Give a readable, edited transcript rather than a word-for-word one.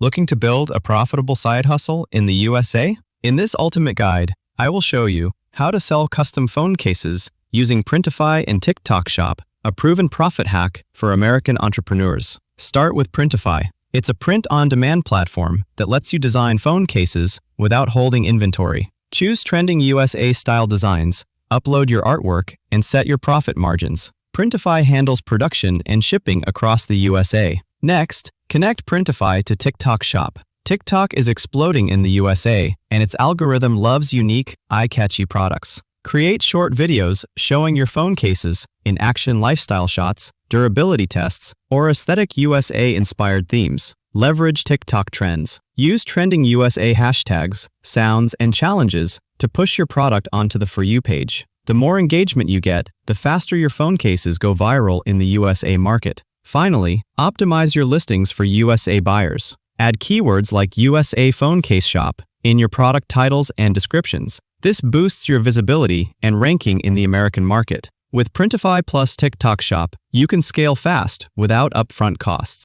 Looking to build a profitable side hustle in the USA? In this ultimate guide, I will show you how to sell custom phone cases using Printify and TikTok Shop, a proven profit hack for American entrepreneurs. Start with Printify. It's a print-on-demand platform that lets you design phone cases without holding inventory. Choose trending USA-style designs, upload your artwork, and set your profit margins. Printify handles production and shipping across the USA. Next, connect Printify to TikTok Shop. TikTok is exploding in the USA, and its algorithm loves unique, eye-catchy products. Create short videos showing your phone cases in action lifestyle shots, durability tests, or aesthetic USA-inspired themes. Leverage TikTok trends. Use trending USA hashtags, sounds, and challenges to push your product onto the For You page. The more engagement you get, the faster your phone cases go viral in the USA market. Finally, optimize your listings for USA buyers. Add keywords like USA phone case shop in your product titles and descriptions. This boosts your visibility and ranking in the American market. With Printify plus TikTok Shop, you can scale fast without upfront costs.